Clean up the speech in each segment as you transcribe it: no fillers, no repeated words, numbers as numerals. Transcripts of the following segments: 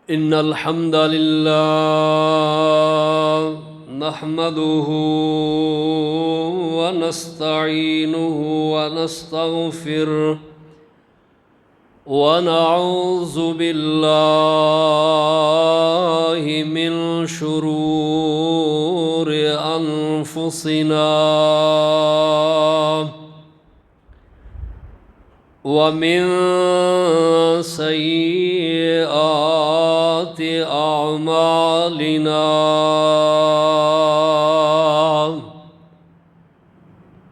إن الحمد لله نحمده ونستعينه ونستغفره ونعوذ بالله من شرور أنفسنا ومن سيئات أعمالنا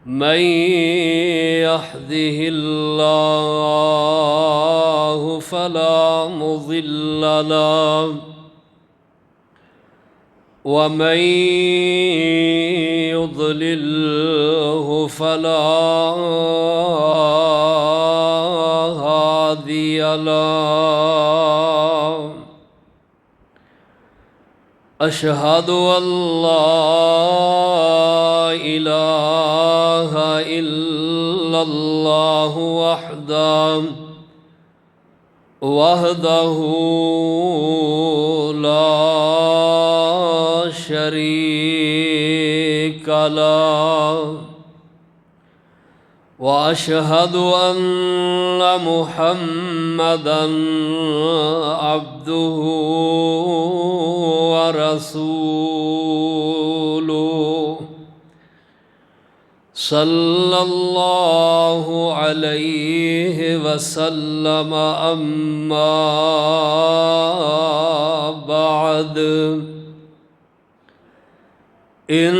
من يهده الله فلا مضل له ومن يضلله فلا هادي له. أشهد أن لا إله إلا الله وحده لا شريك له وأشهد أن محمدًا عبده ورسوله صلى الله عليه وسلم. أما بعد إن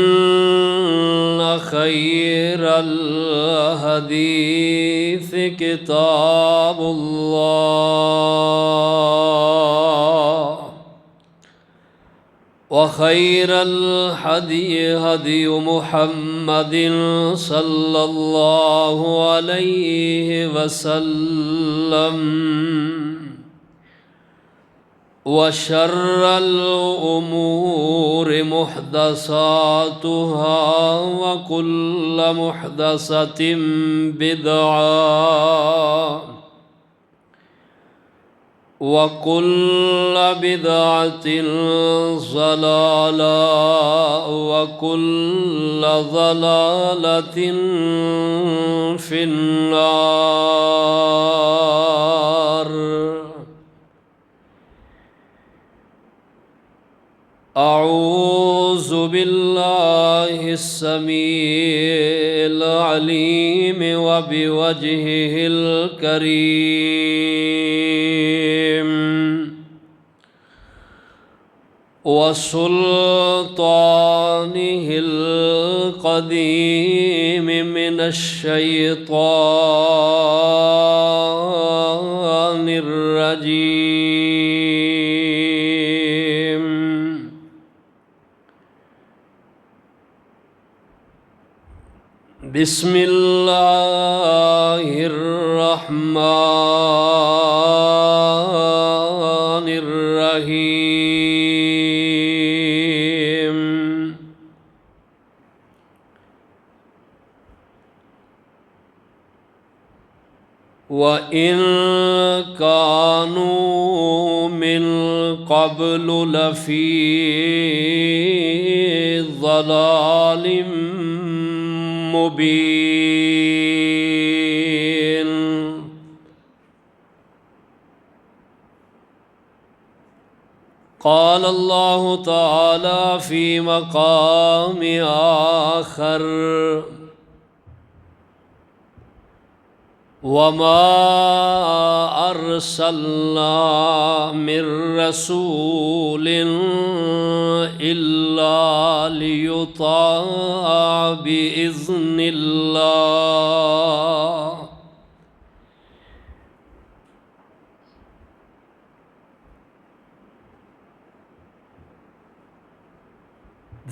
خير الحديث كتاب الله وخير الهدي هدي محمد صلى الله عليه وسلم وشر الأمور محدثاتها وكل محدثة بدعة وكل بدعة ضلالة وكل ضلالة في النار. أعوذ بالله السميع العليم وبوجهه الكريم وسلطانه القديم من الشيطان الرجيم. بسم الله الرحمن الرحيم. وإن كانوا من قبل لفي ضلال مبين. قال الله تعالى في مقام آخر: وما أرسلنا من رسول إلا ليطاع بإذن الله.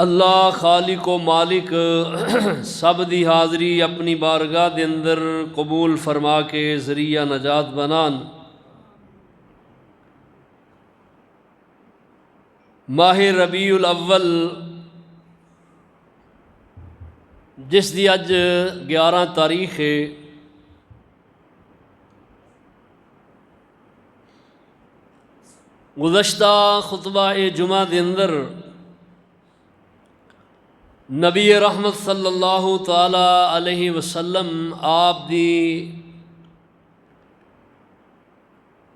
اللہ خالق و مالک سب دی حاضری اپنی بارگاہ دے اندر قبول فرما کے ذریعہ نجات بنان۔ ماہ ربیع الاول جس دی اج 11 تاریخ ہے، گزشتہ خطبہ جمعہ دے اندر نبی رحمت صلی اللہ تعالی علیہ وسلم آپ دی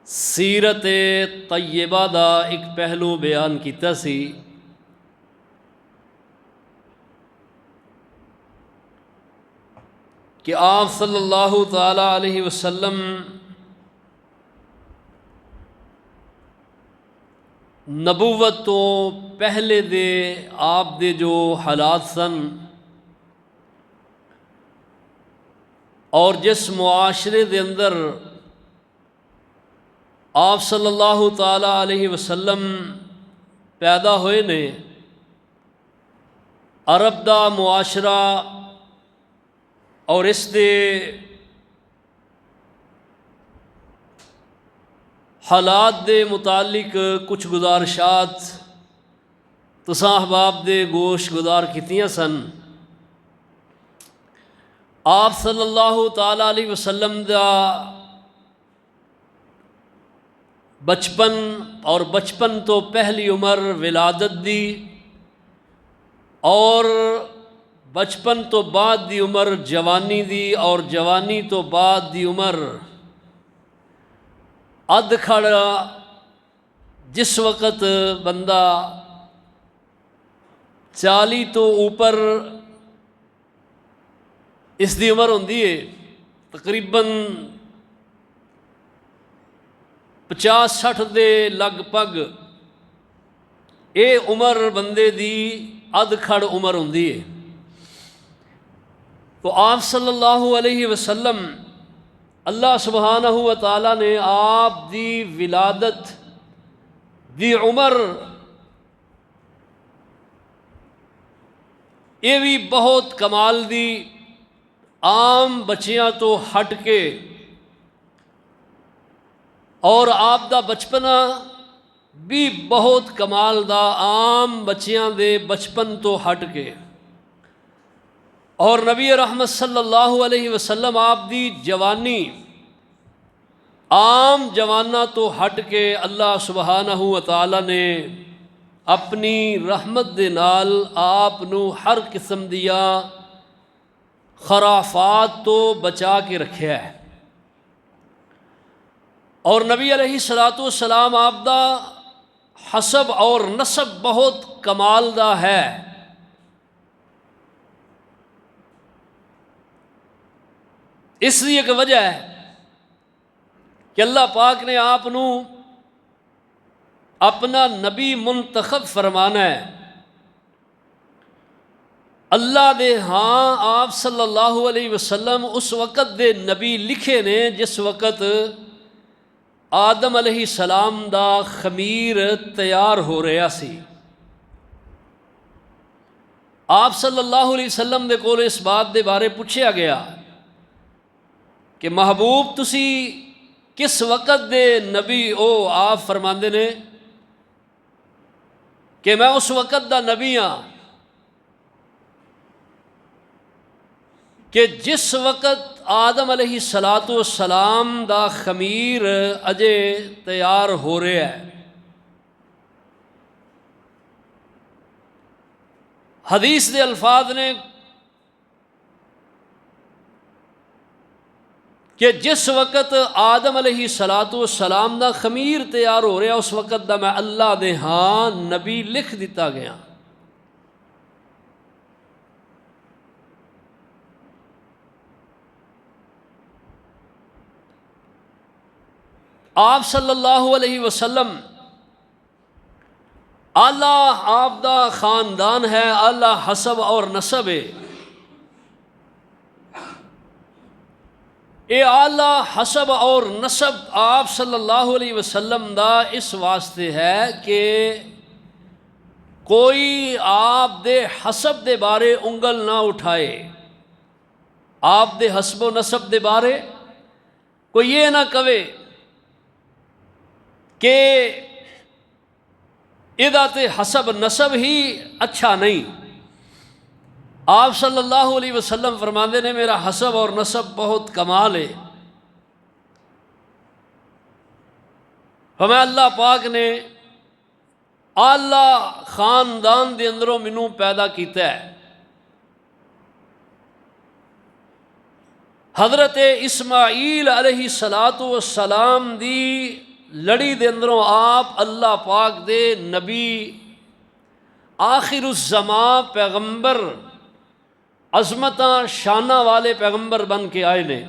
سیرت طیبہ دا ایک پہلو بیان کیتا سی کہ آپ صلی اللہ تعالی علیہ وسلم نبوت تو پہلے دے آپ دے جو حالات سن اور جس معاشرے دے اندر آپ صلی اللہ تعالی علیہ وسلم پیدا ہوئے نے، عرب دا معاشرہ اور اس دے حالات دے متعلق کچھ گزارشات تساں احباب دے گوش گزار کیتیاں سن۔ آپ صلی اللہ تعالی علیہ وسلم دا بچپن اور بچپن تو پہلی عمر ولادت دی، اور بچپن تو بعد دی عمر جوانی دی، اور جوانی تو بعد دی عمر ادکھڑا، جس وقت بندہ 40 تو اوپر اس دی عمر ہوندی ہے، تقریباً 50-60 دے لگ پگ اے عمر بندے دی ادکھڑ عمر ہوندی ہے۔ تو آپ صلی اللہ علیہ وسلم اللہ سبحانہ و تعالیٰ نے آپ دی ولادت دی عمر یہ بھی بہت کمال دی، عام بچیاں تو ہٹ کے، اور آپ دا بچپنا بھی بہت کمال دا، عام بچیاں دے بچپن تو ہٹ کے، اور نبی رحمت صلی اللہ علیہ وسلم آپ دی جوانی عام جوانہ تو ہٹ کے اللہ سبحانہ و تعالی نے اپنی رحمت دے نال آپ نو ہر قسم دیا خرافات تو بچا کے رکھیا ہے۔ اور نبی علیہ الصلوۃ والسلام آپ دا حسب اور نسب بہت کمال دا ہے۔ اس لیے ایک وجہ ہے کہ اللہ پاک نے آپ نو اپنا نبی منتخب فرمانا ہے۔ اللہ دے ہاں آپ صلی اللہ علیہ وسلم اس وقت دے نبی لکھے نے جس وقت آدم علیہ السلام دا خمیر تیار ہو رہا سی۔ آپ صلی اللہ علیہ وسلم دے کول اس بات دے بارے پوچھا گیا کہ محبوب تسی کس وقت دے نبی او؟ آپ فرماندے نے کہ میں اس وقت دا نبی ہاں کہ جس وقت آدم علیہ السلام دا خمیر اجے تیار ہو رہا ہے۔ حدیث دے الفاظ نے کہ جس وقت آدم علیہ السلام دا خمیر تیار ہو رہا اس وقت دا میں اللہ دے ہاں نبی لکھ دیتا گیا۔ آپ صلی اللہ علیہ وسلم اعلیٰ آپ دا خاندان ہے، اعلیٰ حسب اور نسب ہے۔ اے اعلیٰ حسب اور نسب آپ صلی اللہ علیہ وسلم دا اس واسطے ہے کہ کوئی آپ دے حسب دے بارے انگل نہ اٹھائے، آپ دے حسب و نسب دے بارے کوئی یہ نہ کہے کہ ادا تے حسب نسب ہی اچھا نہیں۔ آپ صلی اللہ علیہ وسلم فرماندے نے میرا حسب اور نسب بہت کمال ہے۔ ہمیں اللہ پاک نے اعلیٰ خاندان دے اندروں مینوں پیدا کیتا ہے۔ حضرت اسماعیل علیہ السلام دی لڑی دے اندروں آپ اللہ پاک دے نبی آخر الزمان پیغمبر عظمتاں شانہ والے پیغمبر بن کے آئے نے،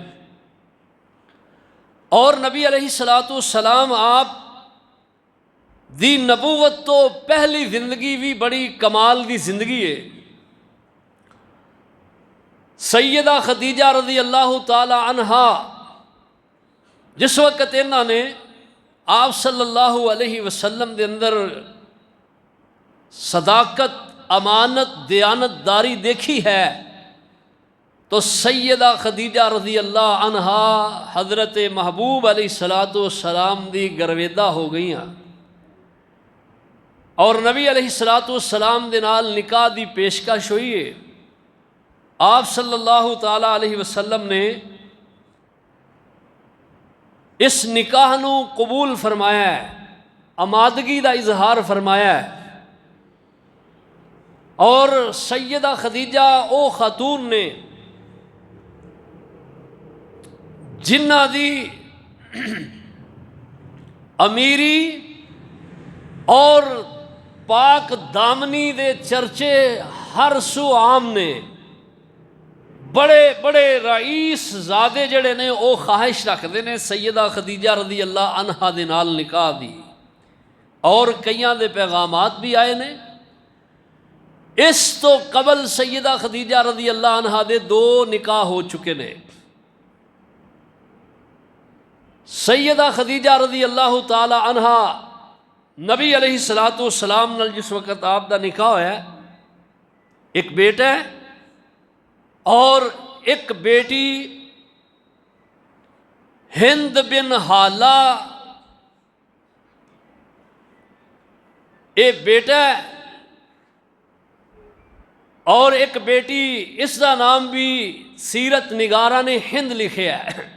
اور نبی علیہ السلام آپ دی نبوت تو پہلی زندگی بھی بڑی کمال دی زندگی ہے۔ سیدہ خدیجہ رضی اللہ تعالی عنہا جس وقت انہوں نے آپ صلی اللہ علیہ وسلم دے اندر صداقت، امانت، دیانت داری دیکھی ہے تو سیدہ خدیجہ رضی اللہ عنہا حضرت محبوب علیہ السلام دی گرویدہ ہو گئی ہیں، اور نبی علیہ السلام دے نال نکاح دی پیشکش ہوئی ہے۔ آپ صلی اللہ تعالی علیہ وسلم نے اس نکاح نو قبول فرمایا ہے، آمادگی دا اظہار فرمایا ہے، اور سیدہ خدیجہ او خاتون نے جنہ دی امیری اور پاک دامنی دے چرچے ہر سو عام نے، بڑے بڑے رئیس زادے جڑے نے او خواہش رکھتے نے سیدہ خدیجہ رضی اللہ عنہا دے نال نکاح دی، اور کئیاں دے پیغامات بھی آئے نے۔ اس تو قبل سیدہ خدیجہ رضی اللہ عنہا دے 2 نکاح ہو چکے نے۔ سیدہ خدیجہ رضی اللہ تعالی عنہا نبی علیہ السلام نال جس وقت آپ دا نکاح ہوا ہے، ایک بیٹا ہے اور ایک بیٹی ہند بن حالہ، ایک بیٹا ہے اور ایک بیٹی، اس کا نام بھی سیرت نگارہ نے ہند لکھیا ہے،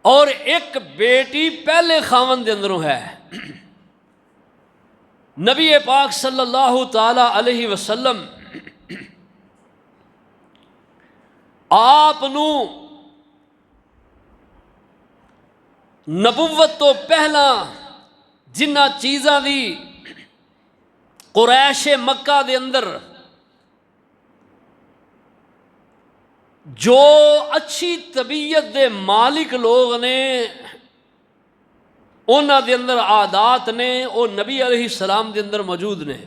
اور ایک بیٹی پہلے خاوند دے اندروں ہے۔ نبی پاک صلی اللہ تعالی علیہ وسلم آپ نو نبوت تو پہلا جنہ چیزاں دی قریش مکہ دے اندر جو اچھی طبیعت دے مالک لوگ نے انہاں دے اندر عادات نے وہ نبی علیہ السلام دے اندر موجود نے۔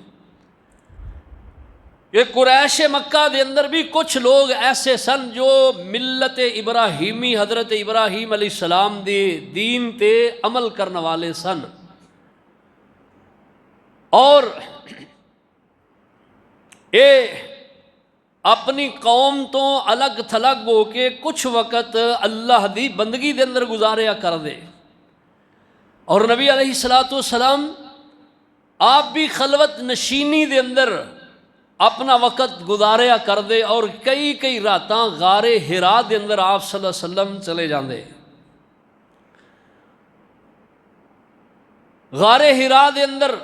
یہ قریش مکہ دے اندر بھی کچھ لوگ ایسے سن جو ملت ابراہیمی حضرت ابراہیم علیہ السلام دے دین تے عمل کرنے والے سن، اور اے اپنی قوم تو الگ تھلگ ہو کے کچھ وقت اللہ دی بندگی دے اندر گزاریا کر دے، اور نبی علیہ السلام آپ بھی خلوت نشینی دے اندر اپنا وقت گزاریا کر دے، اور کئی کئی راتاں غار ہرا دے اندر آپ صلی اللہ علیہ وسلم چلے جاندے۔ غار ہرا دے اندر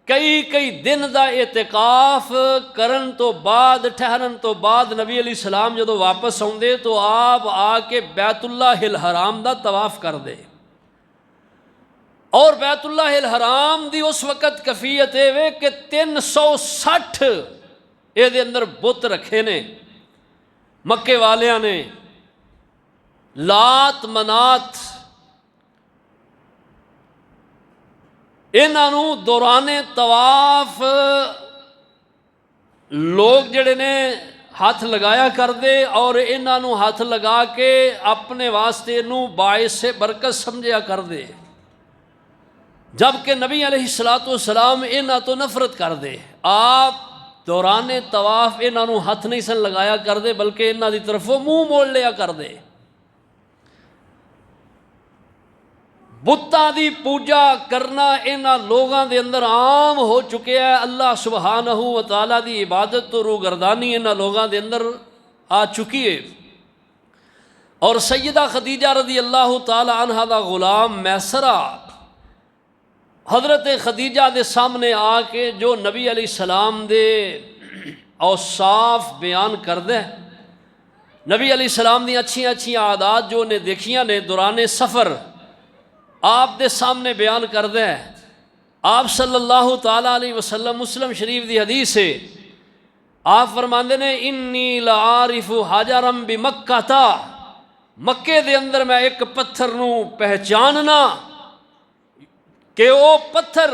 کئی کئی دن دا اعتکاف کرن تو بعد، ٹھہرن تو بعد نبی علیہ السلام جدو واپس آؤندے تو آپ آ کے بیت اللہ الحرام دا طواف کر دے، اور بیت اللہ الحرام دی اس وقت کیفیت ہے کہ 360 اے دے اندر بت رکھے نے مکے والیاں نے، لات منات، انہوں دوران طواف لوگ جڑے نے ہاتھ لگایا کر دے، اور انہوں ہاتھ لگا کے اپنے واسطے باعث برکت سمجھیا کر دے۔ جبکہ نبی علیہ السلام انہاں تو نفرت کر دے، آپ دوران طواف انہاں نوں ہاتھ نہیں سن لگایا کر دے بلکہ انہاں دی طرفوں منہ موڑ لیا کر دے۔ بتاں دی پوجا کرنا انہاں لوگاں دے اندر عام ہو چکے ہے، اللہ سبحانہ و تعالیٰ دی عبادت تو روگردانی انہاں لوگاں دے اندر آ چکی ہے۔ اور سیدہ خدیجہ رضی اللہ تعالی عنہ دا غلام میسرہ حضرت خدیجہ دے سامنے آ کے جو نبی علیہ السلام دے اوصاف بیان کر دے، نبی علیہ السلام دی اچھی اچھی عادات جو نے دیکھیاں نے دوران سفر آپ دے سامنے بیان کر دے۔ آپ صلی اللہ تعالیٰ علیہ وسلم مسلم شریف دی حدیث ہے، آپ فرماندے نے انی لعارف حجرا بمکہ تا، مکے دے اندر میں ایک پتھر نو پہچاننا کہ وہ پتھر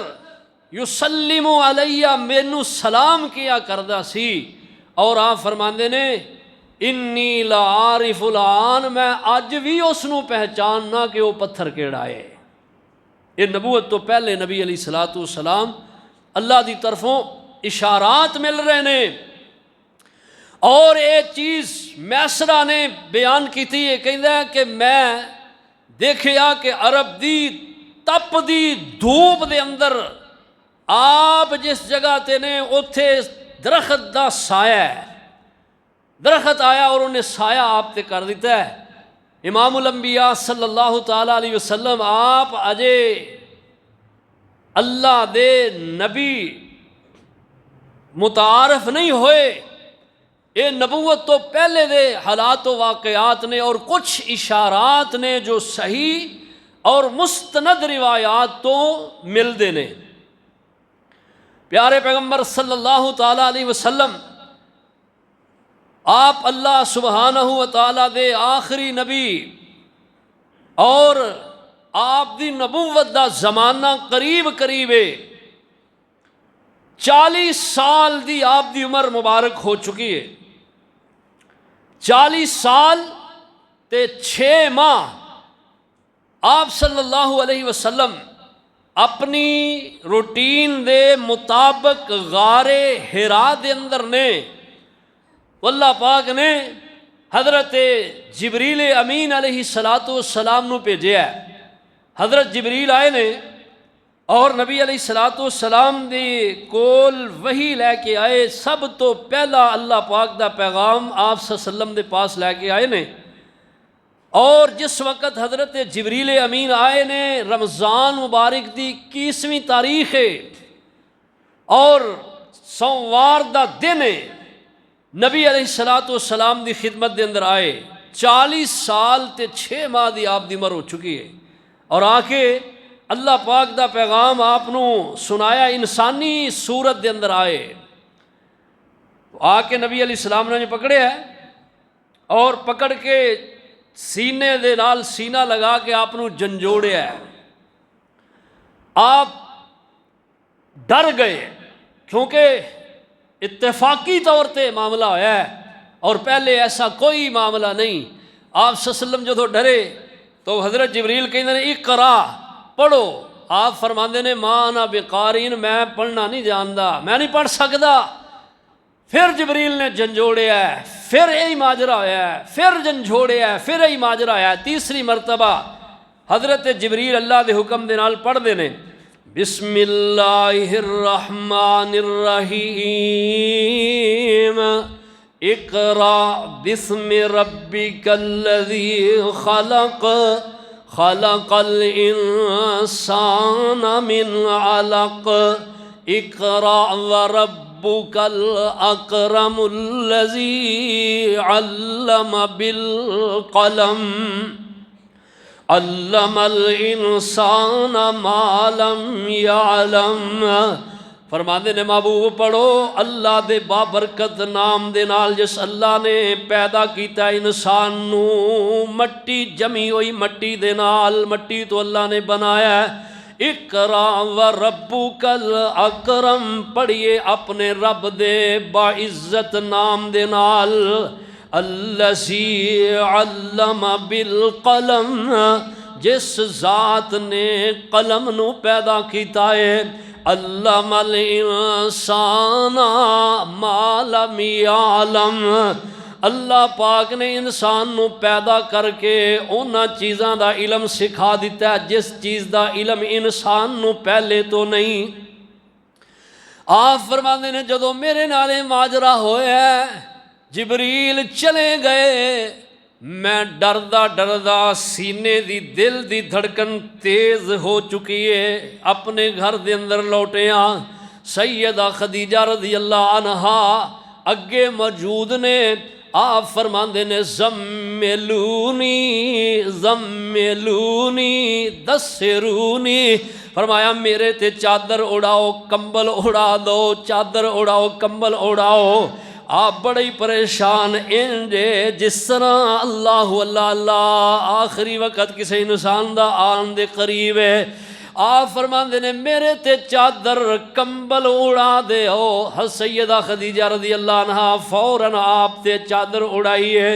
یسلم علیہ مینو سلام کیا کردہ سی، اور آپ فرماندے نے انی لعارف الان، میں اج بھی اس نو پہچاننا کہ وہ پتھر کیڑا ہے۔ یہ نبوت تو پہلے نبی علیہ السلام اللہ دی طرفوں اشارات مل رہے نے، اور ایک چیز میسرہ نے بیان کی تھی، یہ کہندا ہے کہ میں دیکھیا کہ عرب دی تپ دی دھوپ دے اندر آپ جس جگہ تے نے اوتھے درخت دا سایہ ہے، درخت آیا اور انہیں سایہ آپ تے کر دیتا ہے۔ امام الانبیاء صلی اللہ تعالیٰ علیہ وسلم آپ اجے اللہ دے نبی متعارف نہیں ہوئے، یہ نبوت تو پہلے دے حالات و واقعات نے اور کچھ اشارات نے جو صحیح اور مستند روایات تو ملدے نے۔ پیارے پیغمبر صلی اللہ تعالیٰ علیہ وسلم آپ اللہ سبحانہ و تعالیٰ دے آخری نبی، اور آپ دی نبوت دا زمانہ قریب قریب ہے، 40 سال دی آپ دی عمر مبارک ہو چکی ہے۔ 40 سال تے 6 ماہ آپ صلی اللہ علیہ وسلم اپنی روٹین دے مطابق غار حرا دے اندر نے، اللہ پاک نے حضرت جبریل امین علیہ السلام نو بھیجیا ہے۔ حضرت جبریل آئے نے اور نبی علیہ السلام دے کول وحی لے کے آئے، سب تو پہلا اللہ پاک دا پیغام آپ صلی اللہ علیہ وسلم دے پاس لے کے آئے نے، اور جس وقت حضرت جبریل امین آئے نے رمضان مبارک دی 21ویں تاریخ ہے اور سوموار دا دن ہے، نبی علیہ السلام دی خدمت دے اندر آئے۔ 40 سال تے 6 ماہ دی آپ دی عمر ہو چکی ہے، اور آ کے اللہ پاک دا پیغام آپ نو سنایا، انسانی صورت دے اندر آئے۔ آ کے نبی علیہ السلام نے پکڑے ہے اور پکڑ کے سینے دے نال سینہ لگا کے آپ نو جھنجھوڑیا ہے۔ آپ ڈر گئے کیونکہ اتفاقی طور تے معاملہ ہوا ہے اور پہلے ایسا کوئی معاملہ نہیں۔ آپ صلی اللہ علیہ وسلم جو ڈرے تو حضرت جبریل کہتے ہیں اقرا، پڑھو۔ آپ فرماندے نے ما انا بقارئ، میں پڑھنا نہیں جاندا، میں نہیں پڑھ سکدا۔ پھر جبریل نے جھنجھوڑیا ہے، پھر یہی ماجرا ہوا ہے، پھر جھنجھوڑیا ہے، پھر یہی ماجرا ہوا ہے۔ تیسری مرتبہ حضرت جبریل اللہ دے حکم دے نال پڑھ دے نے، بسم اللہ الرحمن الرحیم، اقرا بسم ربک الذی خلق، خلق الانسان من علق، اقرا وربک الاکرم الذی علم بالقلم، علم الانسان ما لم یعلم۔ فرماندے نے محبوب پڑھو اللہ دے بابرکت نام دے نال جس اللہ نے پیدا کیتا انسان نو مٹی جمی ہوئی مٹی دے نال، مٹی تو اللہ نے بنایا ہے۔ اقرا وربک الاکرم، پڑھیے اپنے رب دے باعزت نام دے نال، الذی علم بالقلم، جس ذات نے قلم نو پیدا کیتا ہے، علم الانسان ما لم یعلم، اللہ پاک نے انسان نو پیدا کر کے اونا چیزاں دا علم سکھا دیتا ہے جس چیز دا علم انسان نو پہلے تو نہیں۔ آپ فرماندے نے جدو میرے نالے ماجرا ہویا ہے، جبریل چلے گئے، میں ڈردا ڈردا سینے دی دل دی دھڑکن تیز ہو چکی ہے، اپنے گھر دے اندر لوٹے ہاں۔ سیدہ خدیجہ رضی اللہ عنہا اگے موجود نے، آپ فرماندے نے زملونی زملونی دسرونی، فرمایا میرے تے چادر اڑاؤ، کمبل اڑا دو، چادر اڑاؤ، کمبل اڑاؤ۔ آپ بڑے ہی پریشان انجے جس طرح اللہ اللہ اللہ آخری وقت کسی انسان دا آن دے قریب ہے۔ آپ فرماندے نے میرے تے چادر کمبل اڑا دے ہو۔ سیدہ خدیجہ رضی اللہ عنہ فوراً آپ تے چادر اڑائیے،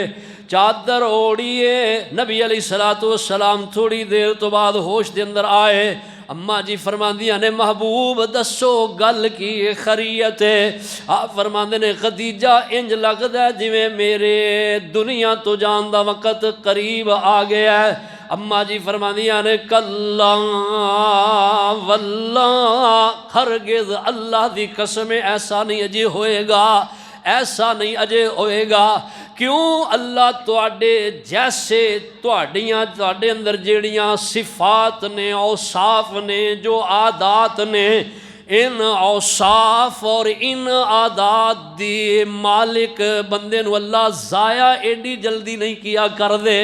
چادر اوڑیے۔ نبی علیہ السلام تھوڑی دیر تو بعد ہوش دے اندر آئے۔ اماں جی فرماندیاں نے محبوب دسو گل کی خریت ہے؟ آپ فرماندے نے خدیجہ انج لگدا ہے جویں میرے دنیا تو جان دا وقت قریب آ گیا ہے۔ اماں جی فرماندیاں نے کلا واللہ، ہرگز اللہ دی قسم ایسا نہیں اجے ہوئے گا، ایسا نہیں اجے ہوئے گا۔ کیوں؟ اللہ تواڈے جیسے تواڈے اندر جیڑیاں صفات نے، اوصاف نے، جو عادات نے، ان اوصاف اور ان عادات دی مالک بندے نو اللہ ضائع ایڈی جلدی نہیں کیا کر دے۔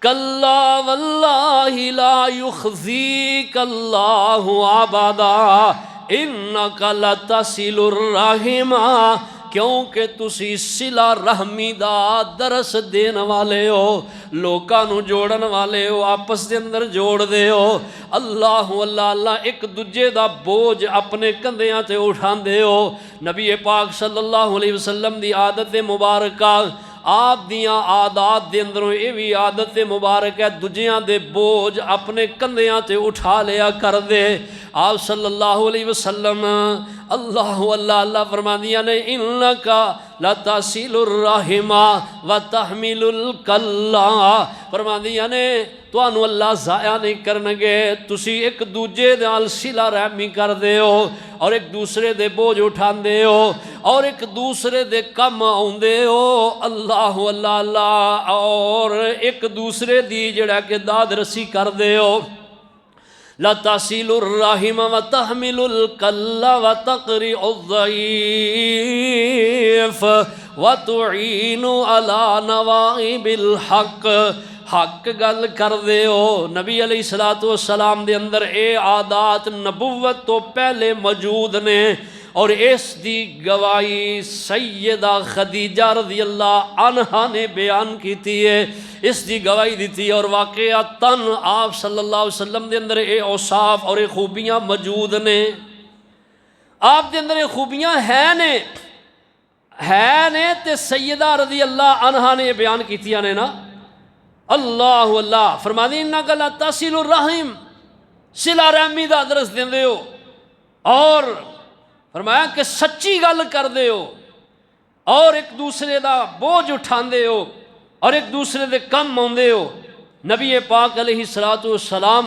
کلا واللہ لا یخزیک اللہ ابدا انک لتصل الرحم، کیونکہ تسی صلہ رحمی دا درس دین والے ہو، لوکاں نو جوڑن والے ہو، آپس دے اندر جوڑ دے ہو۔ اللہ اللہ اللہ ایک دوجے دا بوجھ اپنے کندھیاں تے اٹھان دے ہو۔ نبی پاک صلی اللہ علیہ وسلم دی عادت مبارکہ، آپ دیاں عادات دے اندروں یہ بھی عادت مبارک ہے، دجیاں دے بوجھ اپنے کندھیاں تے اٹھا لیا کر دے۔ آپ صلی اللہ علیہ وسلم اللہ اللہ اللہ فرماندیاں نے انکا لتصل الرحم وتحمل الکلا، فرماندیاں نے تانوں اللہ ضائع نہیں کرنگے، تسی ایک دوجے نال صلہ رحمی کر دے ہو اور ایک دوسرے دے بوجھ اٹھان دے ہو اور ایک دوسرے دے کم آؤندے ہو۔ اللہ اللہ اللہ، اور ایک دوسرے دی جڑا کہ داد رسی کر دے ہو۔ لتصل الرحم وتحمل الکلا وتقری الضعیف وتعین علی نوائب الحق، حق گل کر دے ہو۔ نبی علیہ السلام دے اندر اے عادات نبوت تو پہلے موجود نے، اور اس دی گواہی سیدہ خدیجہ رضی اللہ عنہا نے بیان کیتی ہے، اس دی گواہی دیتی ہے، اور واقعتاً آپ صلی اللہ علیہ وسلم دے اندر اے اوصاف اور اے خوبیاں موجود نے۔ آپ دے اندر اے خوبیاں ہیں نے تے سیدہ رضی اللہ عنہا نے بیان کیتیاں نے نا۔ اللہ اللہ فرماندی انک لتصل الرحم، صلہ رحمی دا درس دیندے ہو، اور فرمایا کہ سچی گل کر دے ہو، اور ایک دوسرے دا بوجھ اٹھان دے ہو اور ایک دوسرے دے کم آندے ہو۔ نبی پاک علیہ السلام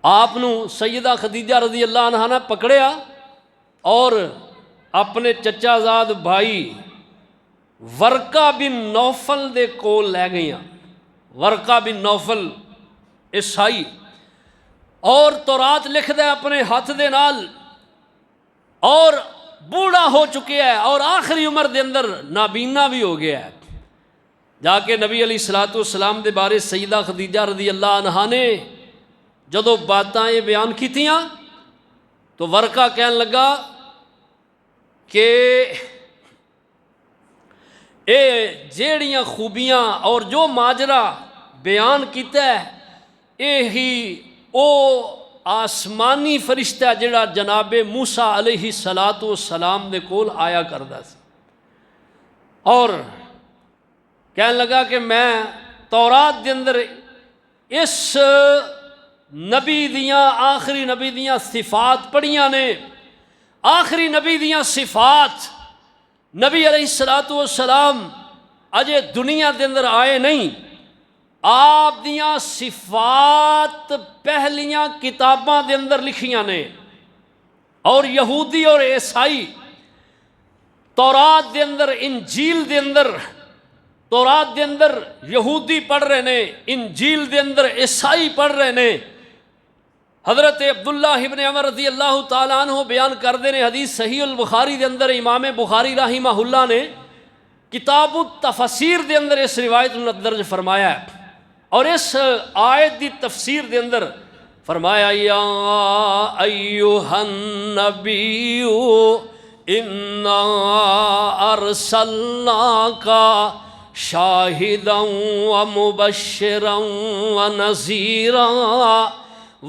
آپ نو سیدہ خدیجہ رضی اللہ عنہا نے پکڑیا اور اپنے چچا زاد بھائی ورقہ بن نوفل دے کول لے گئیاں۔ ورقہ بن نوفل عیسائی، اور تورات لکھ دے اپنے ہاتھ دے نال، اور بوڑھا ہو چکے ہے اور آخری عمر دے اندر نابینا بھی ہو گیا ہے۔ جا کے نبی علیہ السلام دے بارے سیدہ خدیجہ رضی اللہ عنہا نے جدو باتاں یہ بیان کی تھیاں تو ورقہ کہنے لگا کہ اے جیڑیاں خوبیاں اور جو ماجرا بیان کیتا ہے، اے ہی او آسمانی فرشتہ جڑا جناب موسیٰ علیہ السلام دے کول آیا کردا سی، اور کہنے لگا کہ میں تورات دے اندر اس نبی دیاں آخری نبی دیاں صفات پڑھیاں نے. آخری نبی دیاں صفات نبی علیہ السلام اجے دنیا دے اندر آئے نہیں. آپ دیاں صفات پہلیاں کتاباں دے اندر لکھیاں نے. اور یہودی اور عیسائی تورات دے اندر، انجیل دے اندر، تورات دے اندر یہودی پڑھ رہے نے، انجیل دے اندر عیسائی پڑھ رہے نے. حضرت عبداللہ ابن عمر رضی اللہ تعالیٰ عنہ بیان کردے نے، حدیث صحیح البخاری دے اندر امام بخاری رحمہ اللہ نے کتاب التفسیر دے اندر اس روایت کو درج فرمایا ہے. اور اس آیت دی تفسیر دے اندر فرمایا یا ایہا النبی انا ارسلناک شاہدا ومبشرا ونذیرا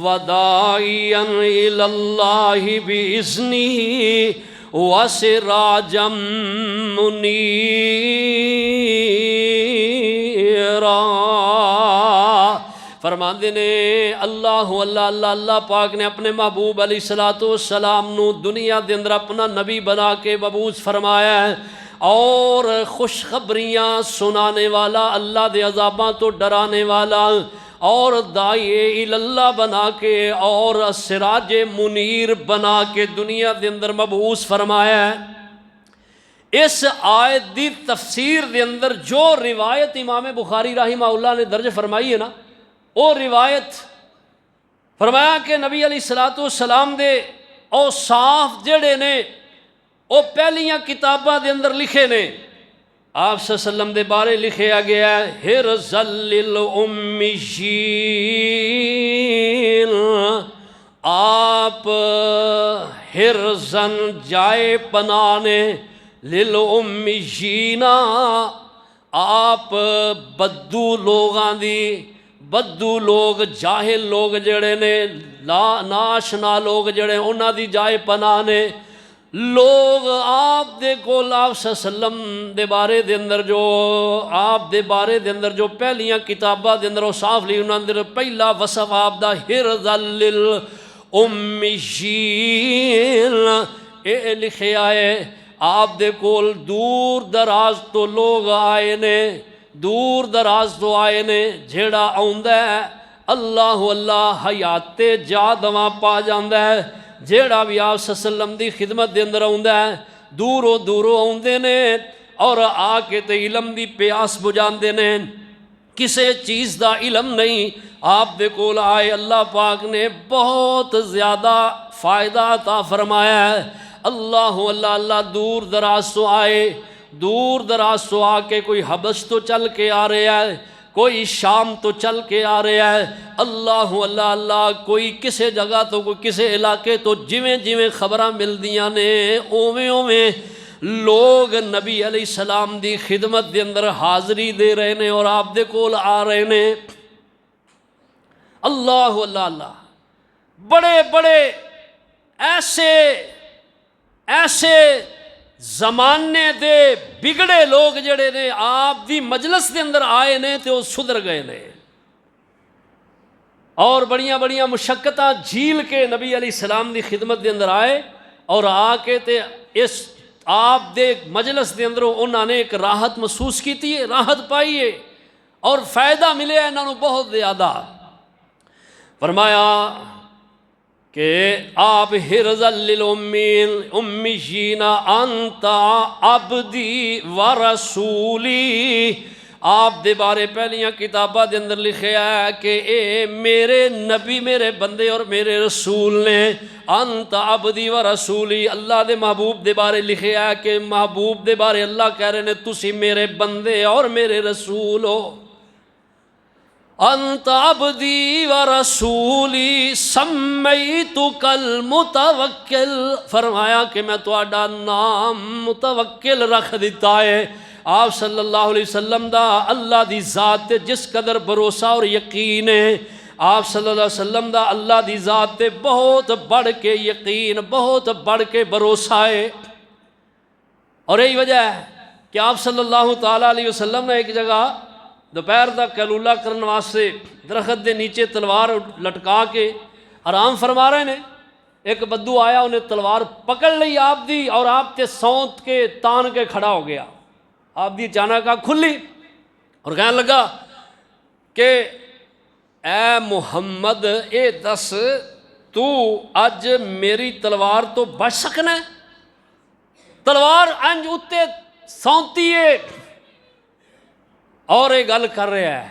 وداعیا الی اللہ باذنہ وسراجا منیرا. فرماندے نے اللہ پاک نے اپنے محبوب علیہ السلام نو دنیا دے اندر اپنا نبی بنا کے مبعوث فرمایا ہے، اور خوشخبریاں سنانے والا، اللہ دے عذاباں تو ڈرانے والا، اور داعی اللہ بنا کے اور سراج منیر بنا کے دنیا دے اندر مبعوث فرمایا ہے. اس آیت دی تفسیر دے اندر جو روایت امام بخاری رحمہ اللہ نے درج فرمائی ہے نا، وہ روایت فرمایا کہ نبی علیہ السلام دے اوصاف جڑے نے وہ پہلیاں کتاباں دے اندر لکھے نے. آپ صلی اللہ علیہ وسلم دے بارے لکھیا گیا ہے حرزا للأمیین، آپ حرزن جائے پنانے، للأمیین آپ بدو لوگاں دی، بدو لوگ جاہل لوگ جڑے نے، ناشنا لوگ جڑے انہاں دی جائے پناہ نے. لوگ آپ دے کول آپ صلی اللہ علیہ وسلم دے بارے دے اندر جو آپ دے بارے دے اندر جو پہلیاں کتاباں دے اندر صاف لی، انہاں دے پہلا وصف آپ دا حرزا للأمیین اے لکھے آئے. آپ دے کول دور دراز تو لوگ آئے نے، دور دراز تو آئے نے، جھیڑا آؤندا ہے اللہ حیات جا دواں پا جاندا ہے. جیڑا بھی آپ صلی اللہ علیہ وسلم دی خدمت دے اندر آؤندا ہے، دوروں آؤندے نے اور آ کے تے علم دی پیاس بجاندے نے. کسے چیز دا علم نہیں، آپ دے کول آئے اللہ پاک نے بہت زیادہ فائدہ عطا فرمایا ہے. اللہ دور دراز تو آئے، دور دراز تو آ کے کوئی حبش تو چل کے آ رہا ہے، کوئی شام تو چل کے آ رہا ہے. اللہ کوئی کسے جگہ تو کوئی کسے علاقے تو جویں خبراں ملدیاں نے اوویں لوگ نبی علیہ السلام دی خدمت دے اندر حاضری دے رہے نے اور آپ دے کول آ رہے نے. اللہ بڑے بڑے ایسے زمانے دے بگڑے لوگ جڑے نے آپ دی مجلس دے اندر آئے نے تے وہ سدھر گئے نے، اور بڑیاں مشقتاں جھیل کے نبی علیہ السلام دی خدمت دے اندر آئے اور آ کے تے اس آپ دے مجلس دے اندر انہوں نے ایک راحت محسوس کیتی ہے، راحت پائی ہے اور فائدہ ملے انہوں نے بہت زیادہ. فرمایا کہ آپ حرزا للأمیین انت عبدی ورسولی، آپ دے بارے پہلیاں کتاباں دے اندر لکھے ہے کہ اے میرے نبی، میرے بندے اور میرے رسول نے. انت عبدی ورسولی، اللہ دے محبوب دے بارے لکھے ہے کہ محبوب دے بارے اللہ کہہ رہے نے تسی میرے بندے اور میرے رسول ہو. انت عبدی ورسولی سمیتک المتوکل، فرمایا کہ میں تہاڈا نام متوکل رکھ دیتا ہے. آپ صلی اللہ علیہ وسلم دا اللہ دی ذات تے جس قدر بھروسہ اور یقین ہے، آپ صلی اللہ علیہ وسلم دا اللہ دی ذات تے بہت بڑھ کے یقین، بہت بڑھ کے بھروسہ ہے. اور یہی وجہ ہے کہ آپ صلی اللہ تعالیٰ علیہ وسلم نے ایک جگہ دوپہر دا قیلولہ کرن واسطے درخت دے نیچے تلوار لٹکا کے آرام فرما رہے ہیں، ایک بدو آیا، انہیں تلوار پکڑ لی آپ دی اور آپ تے سونت کے تان کے کھڑا ہو گیا۔ آپ دی اچانک آنکھ کھلی اور کہنے لگا کہ اے محمد اے دس تو اج میری تلوار تو بچ سکنا ہے؟ تلوار انج اتے سونتی ہے اور یہ گل کر رہا ہے،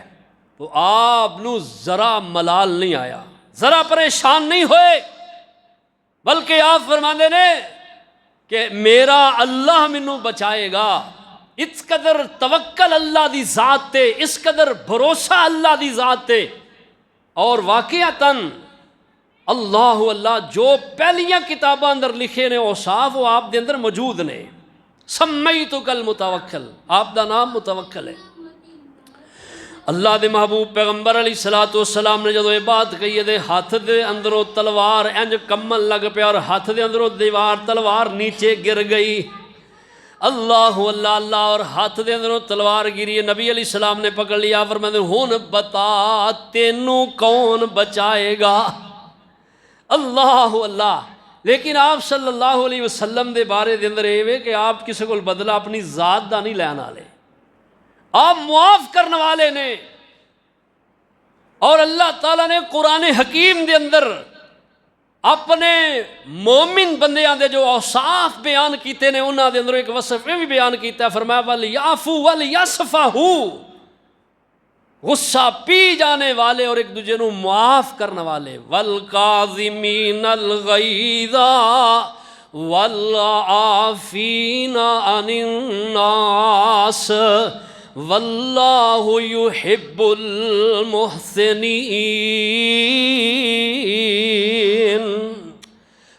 تو آپ نو ذرا ملال نہیں آیا، ذرا پریشان نہیں ہوئے، بلکہ آپ فرماندے نے کہ میرا اللہ مینوں بچائے گا۔ اس قدر توکل اللہ دی ذات تے، اس قدر بھروسہ اللہ دی ذات تے، اور واقعتاً اللہ جو پہلیاں کتاباں اندر لکھے نے اوصاف وہ آپ دے اندر موجود نے۔ سمیتک المتوکل، آپ دا نام متوکل ہے۔ اللہ دے محبوب پیغمبر علیہ السلام نے جدو یہ بات کہی ہے، ہاتھ دے اندروں تلوار انج کمن لگ پیا اور ہاتھ دے اندروں تلوار نیچے گر گئی۔ اللہ اور ہاتھ دے اندروں تلوار گری، نبی علیہ السلام نے پکڑ لیا، فرمایا ہن بتا تینوں کون بچائے گا؟ اللہ۔ لیکن آپ صلی اللہ علیہ وسلم دے بارے دے اندر یہ کہ آپ کسی کو بدلہ اپنی ذات دا نہیں لینا والے، آپ معاف کرنے والے نے۔ اور اللہ تعالیٰ نے قرآن حکیم دے اندر اپنے مومن بندیاں دے جو اوصاف بیان کیتے نے، انہاں دے اندر ایک وصف بھی بیان کیتا ہے، فرمایا وَلْيَعْفُوا وَلْيَصْفَحُوا، غصہ پی جانے والے اور ایک دوسرے نو معاف کرنے والے، وَالْقَاظِمِينَ الْغَيْظَ وَالْعَافِينَ عَنِ النَّاسِ وَاللَّهُ يُحِبُّ الْمُحْسِنِينَ۔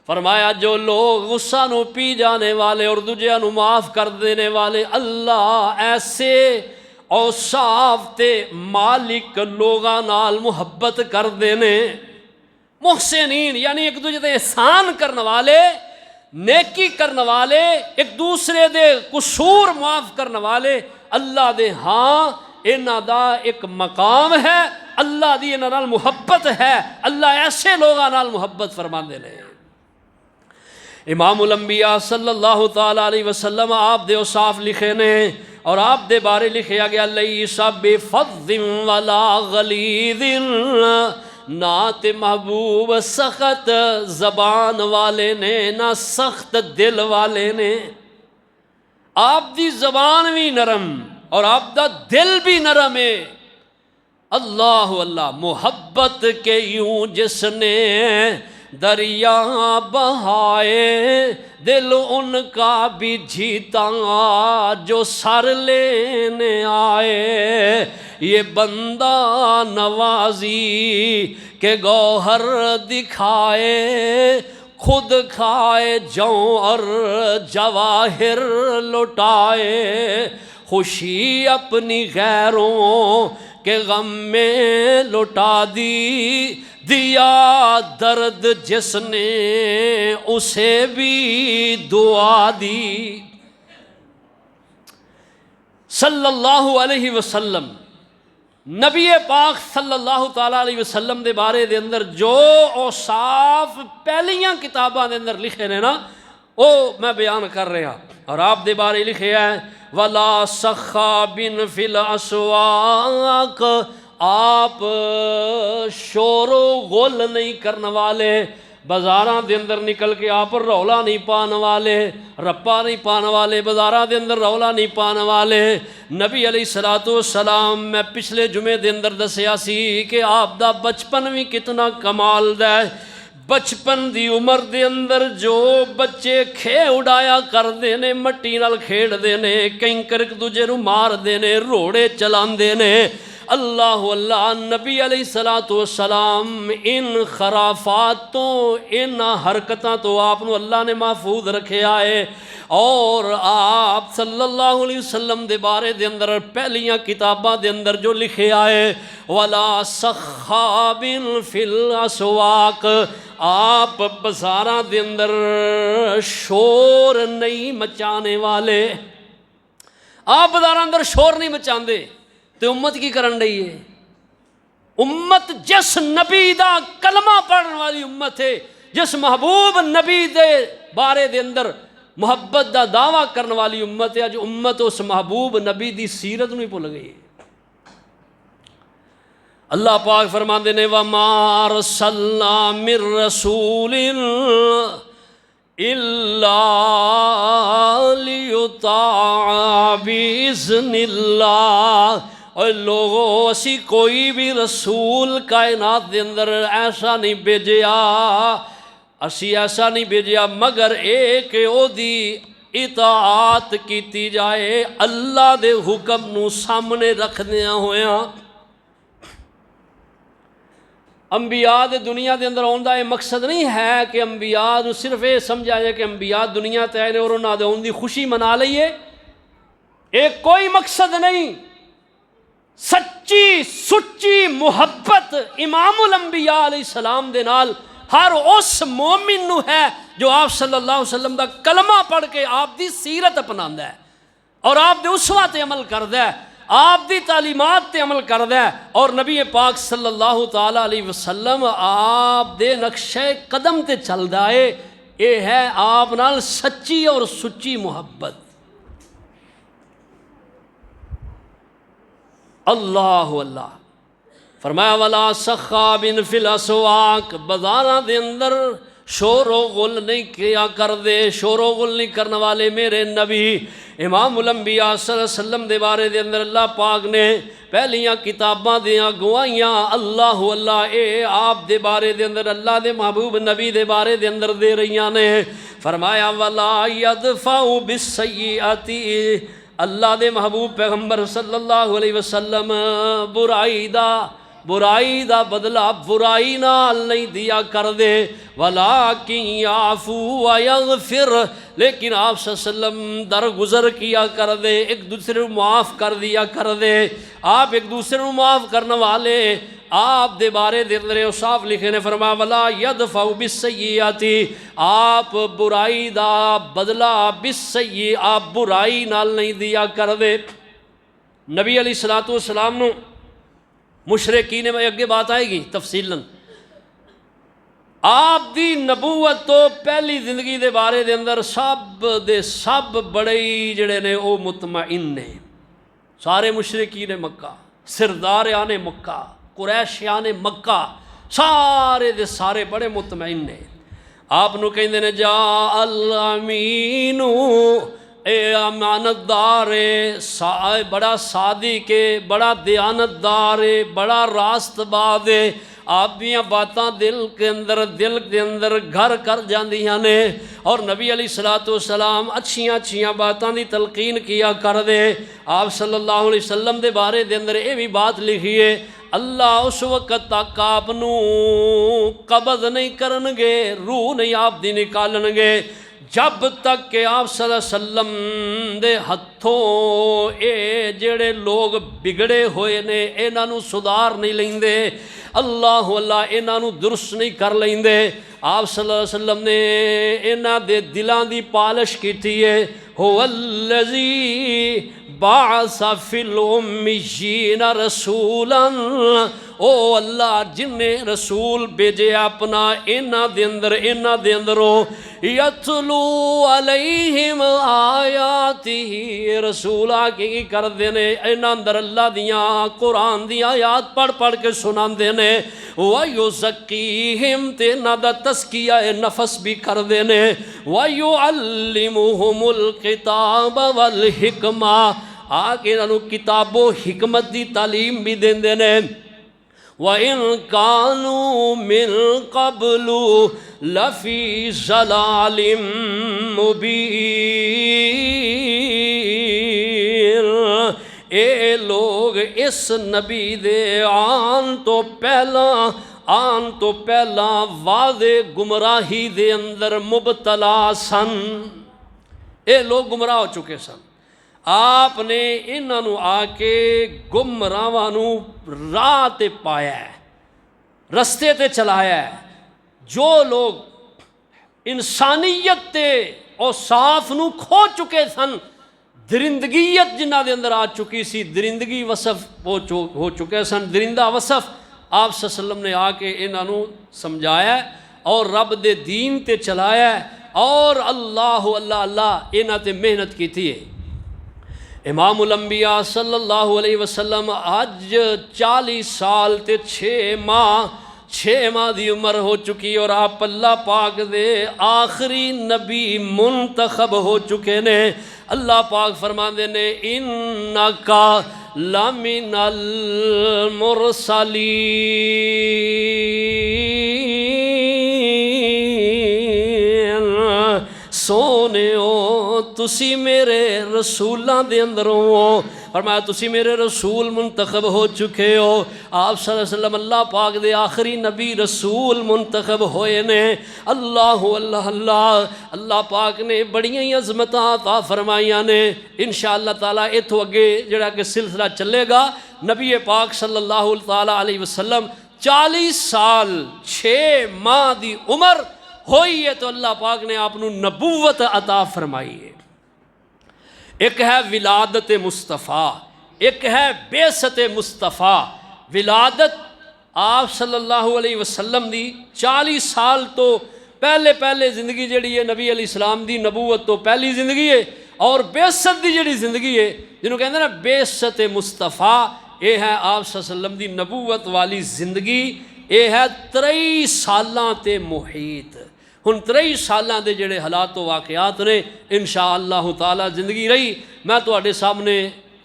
فرمایا جو لوگ غصہ نو پی جانے والے اور دوجیاں نو معاف کر دینے والے، اللہ ایسے اوصاف تے مالک لوگاں نال محبت کر دینے۔ محسنین یعنی ایک دوجے تے احسان کرنے والے، نیکی کرنے والے، ایک دوسرے دے قصور معاف کرنے والے، اللہ دے ہاں انہاں دا ایک مقام ہے، اللہ دی انہاں نال محبت ہے، اللہ ایسے لوگاں نال محبت فرماندے نے۔ امام الانبیاء صلی اللہ تعالی علیہ وسلم آپ دے اوصاف لکھے نے اور آپ دے بارے لکھیا گیا لیس بفظ ولا غلیظ، نہ تے محبوب سخت زبان والے نے نہ سخت دل والے نے۔ آپ دی زبان بھی نرم اور آپ دا دل بھی نرم ہے۔ اللہ محبت کے یوں جس نے دریا بہائے، دل ان کا بھی جیتا جو سر لینے آئے، یہ بندہ نوازی کے گوہر دکھائے، خود کھائے جوں اور جواہر لٹائے، خوشی اپنی غیروں کے غم میں لٹا دی، دیا درد جس نے اسے بھی دعا دی۔ صلی اللہ علیہ وسلم، نبی پاک صلی اللہ تعالیٰ علیہ وسلم دے بارے دے اندر جو اوصاف پہلیاں کتاباں دے اندر لکھے نے نا، وہ میں بیان کر رہا، اور آپ دے بارے لکھے ہے وَلَا صَخَّابٍ فِي الْأَسْوَاقِ، آپ شور و غل نہیں کرنے والے، بازاراں دے اندر نکل کے آپ رولا نہیں پانے والے، رپا نہیں پانے والے، بازاراں دے اندر رولا نہیں پانے والے۔ نبی علیہ السلام میں پچھلے جمعے دے اندر دسیا سی کہ آپ دا بچپن بھی کتنا کمال دا ہے۔ بچپن دی عمر دے اندر جو بچے کھے اڑایا کر دینے، مٹی نال کھیڑ دینے، کنکر ایک دوجے نو مار دینے، روڑے چلان دینے، اللہ نبی علیہ السلام ان خرافاتوں ان حرکتاں تو آپ نو اللہ نے محفوظ رکھے آئے، اور آپ صلی اللہ علیہ وسلم دے بارے دے اندر پہلیاں کتاباں دے اندر جو لکھے آئے وَلَا صَخَّابٍ فِي الْأَسْوَاقِ، آپ بازاراں دے اندر شور نہیں مچانے والے، آپ بازاراں اندر شور نہیں مچاندے۔ تے امت کی کرن رہی ہے؟ امت جس نبی دا کلمہ پڑھن والی امت ہے، جس محبوب نبی دے بارے دے اندر محبت دا دعویٰ کرنے والی امت ہے، اج امت اس محبوب نبی دی سیرت نہیں بھول گئی۔ اللہ پاک فرماندے نے وَمَا أَرْسَلْنَا مِن رَّسُولٍ إِلَّا لِيُطَاعَ بِإِذْنِ اللَّهِ۔ اور لوگوں، اسی کوئی بھی رسول کائنات دے اندر ایسا نہیں بھیجیا، اسی ایسا نہیں بھیجیا مگر ایک او دی اطاعت کیتی جائے، اللہ دے حکم نو سامنے رکھدیاں ہویاں۔ انبیاء دے دنیا دے اندر آن دا یہ مقصد نہیں ہے کہ انبیاء نو صرف یہ سمجھا جائے کہ انبیاء دنیا تے آئے نے اور انہاں دے ان دی خوشی منا لئیے، ایک کوئی مقصد نہیں۔ سچی سچی محبت امام الانبیاء علیہ السلام دے نال ہر اس مومن نو ہے جو آپ صلی اللہ علیہ وسلم دا کلمہ پڑھ کے آپ دی سیرت اپناندا ہے اور آپ دے اسوہ تے عمل کردا ہے، آپ دی تعلیمات تے عمل کردا ہے، اور نبی پاک صلی اللہ تعالی علیہ وسلم آپ دے نقشہ قدم تے چلدا ہے۔ یہ ہے آپ نال سچی اور سچی محبت۔ اللہ اللہ فرمایا وَلَا سَخَّابٍ فِي الْأَسْوَاقِ، بازاراں دے اندر شور و غل نہیں کیا کر دے، شور و غل نہیں کرنے والے میرے نبی امام الانبیاء صلی اللہ علیہ وسلم دے بارے دے اندر اللہ پاک نے پہلیاں کتاباں دیاں گوائیاں اللہ اللہ اے آپ دے بارے دے اندر اللہ دے محبوب نبی دے بارے دے اندر دے رہیاں نے۔ فرمایا وَلَا يَدْفَعُ بِالسَّيِّئَةِ، اللہ دے محبوب پیغمبر صلی اللہ علیہ وسلم برائی دا بدلہ برائی نال نہیں دیا کر دے، وَلَٰكِن يَعْفُو وَيَغْفِرْ، لیکن آپ صلی اللہ علیہ وسلم درگزر کیا کر دے، ایک دوسرے کو معاف کر دیا کر دے۔ آپ ایک دوسرے کو معاف کرنے والے آپ دے بارے دے اندر صاف لکھے نے، فرمایا وَلَا يَدْفَعُ بِالسَّيِّئَةِ، آپ برائی دا بدلہ بالسیئ، آپ برائی نال نہیں دیا کر دے۔ نبی علیہ السلام نو مشرکین میں اگے بات آئے گی تفصیلاً، آپ دی نبوت تو پہلی زندگی دے بارے دے اندر سب بڑے جڑے نے او مطمئن نے، سارے مشرکین مکہ، سرداریان مکہ، قریشیان مکہ، سارے دے سارے بڑے مطمئن نے۔ آپ نو کہندے نے جا الامینو، اے امانت دار ہے، بڑا صادق ہے، بڑا دیانتدار ہے، بڑا راست باز ہے، آپ دیاں باتاں دل کے اندر گھر کر جاندیاں نے، اور نبی علیہ السلام اچھیاں باتاں دی تلقین کیا کر دے۔ آپ صلی اللہ علیہ وسلم دے بارے دے اندر یہ بھی بات لکھی ہے، اللہ اس وقت تک آپ نو قبض نہیں کرنگے، روح نہیں آپ دی نکالن گے جب تک کہ آپ صلی اللہ علیہ وسلم دے ہتھوں اے جڑے لوگ بگڑے ہوئے نے انہاں نو سدھار نہیں لیندے، اللہ اللہ انہاں نو درست نہیں کر لیندے۔ آپ صلی اللہ علیہ وسلم نے انہاں دے دلاں دی پالش کیتی ہے، هو الذی بعث فی الامیین رسولا، او اللہ جن نے رسول بھیجے اپنا انہاں دے اندروں یتلو علیہم آیاتہ، رسول آکے کی کر دینے انہاں اندر اللہ دیاں قرآن دیاں آیات پڑھ کے سنان دینے، وَيُزَكِّيهِمْ تے انہاں دا تزکیہ نفس بھی کر دینے، وَيُعَلِّمُهُمُ الْكِتَابَ وَالْحِكْمَةَ، آکے انہوں کتاب و حکمت دی تعلیم بھی دین دینے، وَإِن كَانُوا مِن قَبْلُ لَفِي ضَلَالٍ مُبِينٍ، اے لوگ اس نبی دے آن تو پہلا واضح گمراہی دے اندر مبتلا سن، اے لوگ گمراہ ہو چکے سن۔ آپ نے انہوں آ کے گمراہاں نو راہ تے پایا ہے، رستے تے چلایا ہے۔ جو لوگ انسانیت تے اوصاف نو کھو چکے سن، درندگیت جنہ دے اندر آ چکی سی، درندگی وصف ہو چکے سن، درندہ وصف آپ صلی اللہ علیہ وسلم نے آ کے انہاں نوں سمجھایا اور رب دے دین تے چلایا اور اللہ اللہ اللہ انہاں تے محنت کیتی ہے۔ امام الانبیاء صلی اللہ علیہ وسلم آج 40 سال تے 6 ماہ دی عمر ہو چکی اور آپ اللہ پاک دے آخری نبی منتخب ہو چکے نے۔ اللہ پاک فرماندے نے انکا لمن المرسلین، سونےو تسی میرے رسولاں دے اندر ہو، فرمایا تسی میرے رسول منتخب ہو چکے ہو۔ آپ صلی اللہ علیہ وسلم اللہ پاک دے آخری نبی رسول منتخب ہوئے نے۔ اللہ اللہ اللہ اللہ پاک نے بڑیاں ہی عظمتاں عطا فرمائیاں نے۔ انشاءاللہ تعالیٰ اتھو اگے جڑا کہ سلسلہ چلے گا، نبی پاک صلی اللہ تعالیٰ علیہ وسلم 40 سال 6 ماہ دی عمر ہوئی ہے تو اللہ پاک نے آپ نو نبوت عطا فرمائی ہے۔ ایک ہے ولادت مصطفیٰ، ایک ہے بعثت مصطفیٰ۔ ولادت آپ صلی اللہ علیہ وسلم دی 40 سال تو پہلے زندگی جڑی ہے نبی علیہ السلام دی نبوت تو پہلی زندگی ہے، اور بعثت دی جڑی زندگی ہے جنہوں کہتے ہیں نا بعثت مصطفیٰ، یہ ہے آپ صلی اللہ علیہ وسلم دی نبوت والی زندگی۔ یہ ہے 23 سالاں تے محیط۔ ہن 23 سالاں دے جڑے حالات و واقعات نے انشاءاللہ تعالی زندگی رہی میں تواڈے سامنے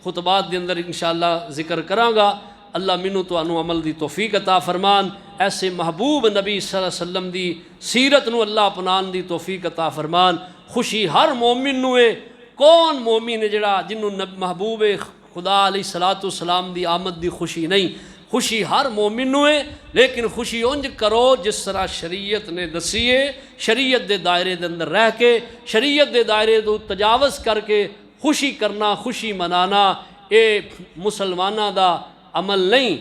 خطبات دے اندر انشاءاللہ ذکر کراں گا۔ اللہ مینوں تانوں عمل دی توفیق عطا فرمان، ایسے محبوب نبی صلی اللہ علیہ وسلم دی سیرت نو اللہ اپنان دی توفیق عطا فرمان۔ خوشی ہر مومن نو ہے، کون مومن ہے جڑا جنوں محبوب خدا علیہ الصلوۃ والسلام دی آمد دی خوشی نہیں؟ خوشی ہر مومن نو ہے، لیکن خوشی انج کرو جس طرح شریعت نے دسی ہے، شریعت دے دائرے دے اندر رہ کے، شریعت دے دائرے تو تجاوز کر کے خوشی کرنا، خوشی منانا، اے مسلمانہ دا عمل نہیں۔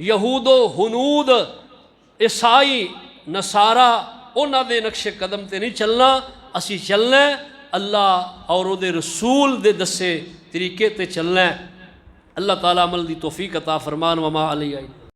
یہود و ہنود، عیسائی، نصارہ، انہاں دے نقش قدم تے نہیں چلنا، اسی چلنا ہے اللہ اور او دے رسول دے دسے طریقے تے چلنا ہے۔ اللہ تعالیٰ عمل دی توفیق عطا فرمان۔ وما علیہ